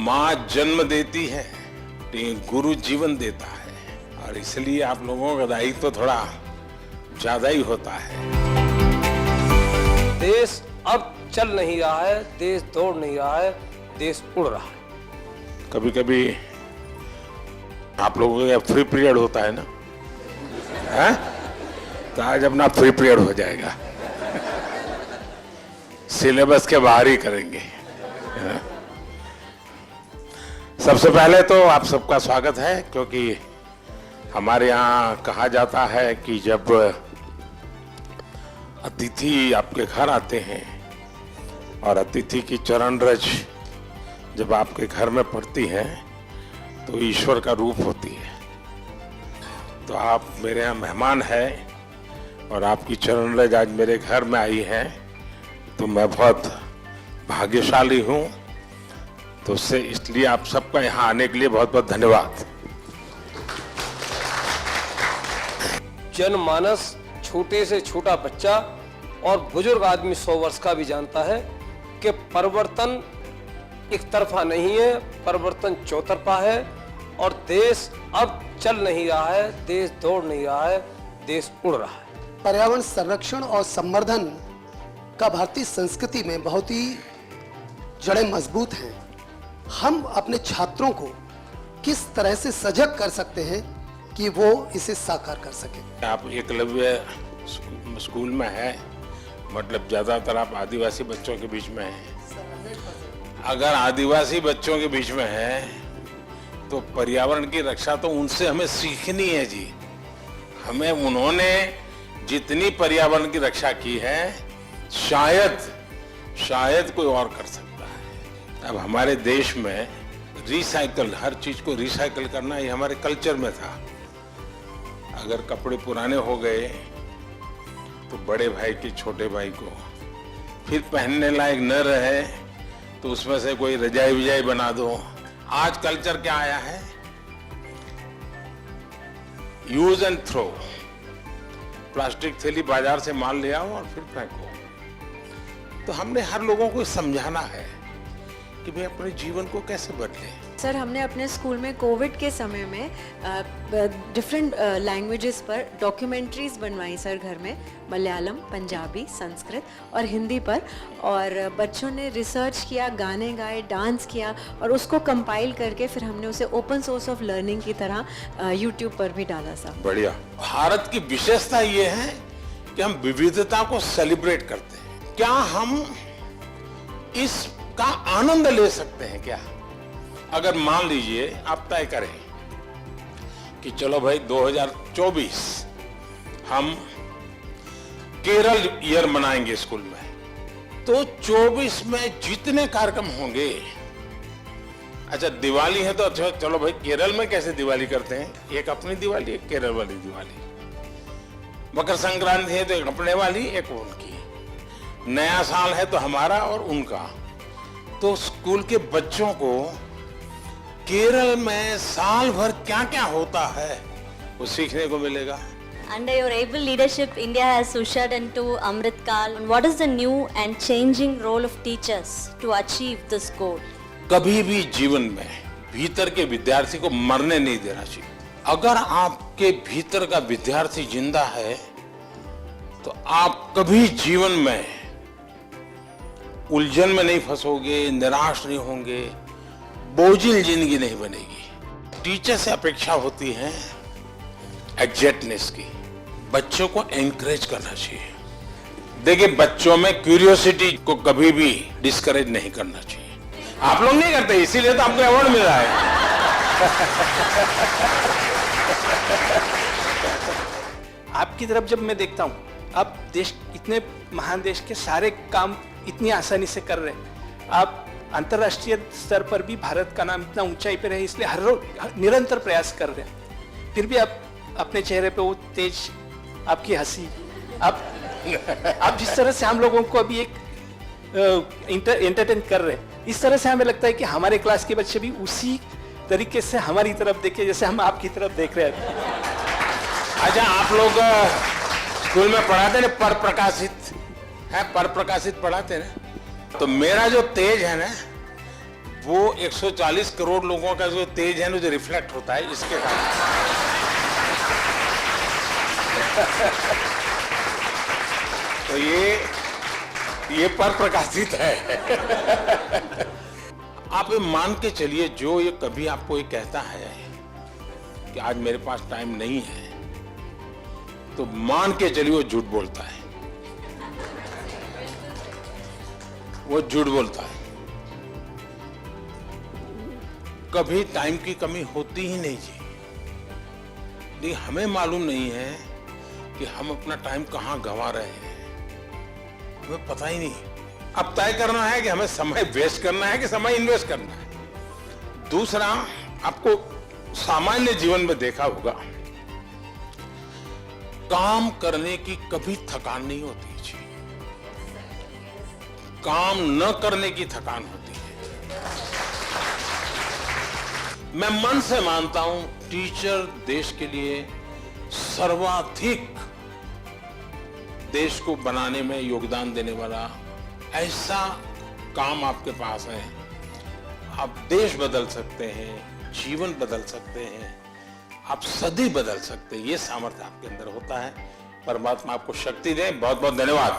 माँ जन्म देती है, गुरु जीवन देता है, और इसलिए आप लोगों का दायित्व तो थोड़ा ज्यादा ही होता है। देश अब चल नहीं रहा है, देश दौड़ नहीं रहा है, देश उड़ रहा है। कभी कभी आप लोगों का फ्री पीरियड होता है ना, है? तो आज अपना फ्री पीरियड हो जाएगा, सिलेबस के बाहर ही करेंगे। सबसे पहले तो आप सबका स्वागत है, क्योंकि हमारे यहाँ कहा जाता है कि जब अतिथि आपके घर आते हैं और अतिथि की चरण रज जब आपके घर में पड़ती है तो ईश्वर का रूप होती है। तो आप मेरे यहाँ मेहमान हैं और आपकी चरण रज आज मेरे घर में आई है, तो मैं बहुत भाग्यशाली हूँ। तो उससे इसलिए आप सबका यहाँ आने के लिए बहुत बहुत धन्यवाद। जनमानस, छोटे से छोटा बच्चा और बुजुर्ग आदमी 100 वर्ष का भी जानता है कि परिवर्तन एक तरफा नहीं है, परिवर्तन चौतरफा है। और देश अब चल नहीं रहा है, देश दौड़ नहीं रहा है, देश उड़ रहा है। पर्यावरण संरक्षण और संवर्धन का भारतीय संस्कृति में बहुत ही जड़ें मजबूत हैं। हम अपने छात्रों को किस तरह से सजग कर सकते हैं कि वो इसे साकार कर सके? आप एकलव्य स्कूल में है, मतलब ज्यादातर आप आदिवासी बच्चों के बीच में हैं। अगर आदिवासी बच्चों के बीच में है तो पर्यावरण की रक्षा तो उनसे हमें सीखनी है जी। हमें उन्होंने जितनी पर्यावरण की रक्षा की है शायद कोई और कर सकता है। अब हमारे देश में रिसाइकल, हर चीज को रिसाइकल करना ये हमारे कल्चर में था। अगर कपड़े पुराने हो गए तो बड़े भाई के छोटे भाई को फिर पहनने लायक न रहे तो उसमें से कोई रजाई विजाई बना दो। आज कल्चर क्या आया है? Use and throw. प्लास्टिक थैली बाजार से माल ले आओ और फिर फेंको। तो हमने हर लोगों को समझाना है कि भाई अपने जीवन को कैसे बदले। सर, हमने अपने स्कूल में कोविड के समय में डिफरेंट लैंग्वेजेस पर डॉक्यूमेंट्रीज बनवाई सर घर में, मलयालम, पंजाबी, संस्कृत और हिंदी पर। और बच्चों ने रिसर्च किया, गाने गाए, डांस किया और उसको कंपाइल करके फिर हमने उसे ओपन सोर्स ऑफ लर्निंग की तरह यूट्यूब पर भी डाला सर। बढ़िया। भारत की विशेषता ये है कि हम विविधता को सेलिब्रेट करते हैं। क्या हम इसका आनंद ले सकते हैं क्या? अगर मान लीजिए आप तय करें कि चलो भाई 2024 हम केरल ईयर मनाएंगे स्कूल में, तो 24 में जितने कार्यक्रम होंगे, अच्छा दिवाली है तो अच्छा चलो भाई केरल में कैसे दिवाली करते हैं, एक अपनी दिवाली, एक केरल वाली दिवाली। मकर संक्रांति है तो एक अपने वाली, एक उनकी। नया साल है तो हमारा और उनका। तो स्कूल के बच्चों को केरल में साल भर क्या क्या होता है वो सीखने को मिलेगा। Under your able leadership, India has ushered into Amrit Kal. What is the new and changing role of teachers to achieve this goal? कभी भी जीवन में भीतर के विद्यार्थी को मरने नहीं देना चाहिए। अगर आपके भीतर का विद्यार्थी जिंदा है तो आप कभी जीवन में उलझन में नहीं फंसोगे, निराश नहीं होंगे, बोझिल जिंदगी नहीं बनेगी। टीचर से अपेक्षा होती है एग्जैक्टनेस की। बच्चों को एनकरेज करना चाहिए। देखिए, बच्चों में क्यूरियोसिटी को कभी भी डिस्करेज नहीं करना चाहिए। आप लोग नहीं करते, इसीलिए तो आपको अवार्ड मिल रहा है। आपकी तरफ जब मैं देखता हूँ, आप देश, इतने महान देश के सारे काम इतनी आसानी से कर रहे हैं। आप अंतर्राष्ट्रीय स्तर पर भी भारत का नाम इतना ऊंचाई पे रहे, इसलिए हर रोज निरंतर प्रयास कर रहे हैं। फिर भी आप अपने चेहरे पे वो तेज, आपकी हंसी, आप जिस तरह से हम लोगों को अभी एक एंटरटेन कर रहे हैं, इस तरह से हमें लगता है कि हमारे क्लास के बच्चे भी उसी तरीके से हमारी तरफ देखे जैसे हम आपकी तरफ देख रहे हैं। अच्छा, आप लोग स्कूल में पढ़ाते ना पर प्रकाशित पढ़ाते ना, तो मेरा जो तेज है ना वो 140 करोड़ लोगों का जो तेज है ना, जो रिफ्लेक्ट होता है इसके कारण। तो ये पर प्रकाशित है। आप ये मान के चलिए, जो ये कभी आपको ये कहता है कि आज मेरे पास टाइम नहीं है, तो मान के चलिए वो झूठ बोलता है। वो झूठ बोलता है। कभी टाइम की कमी होती ही नहीं जी। लेकिन हमें मालूम नहीं है कि हम अपना टाइम कहां गंवा रहे हैं, हमें पता ही नहीं। अब तय करना है कि हमें समय वेस्ट करना है कि समय इन्वेस्ट करना है। दूसरा, आपको सामान्य जीवन में देखा होगा, काम करने की कभी थकान नहीं होती जी, काम न करने की थकान होती है। मैं मन से मानता हूं, टीचर देश के लिए सर्वाधिक देश को बनाने में योगदान देने वाला ऐसा काम आपके पास है। आप देश बदल सकते हैं, जीवन बदल सकते हैं, आप सदी बदल सकते हैं। ये सामर्थ्य आपके अंदर होता है। परमात्मा आपको शक्ति दे। बहुत बहुत धन्यवाद।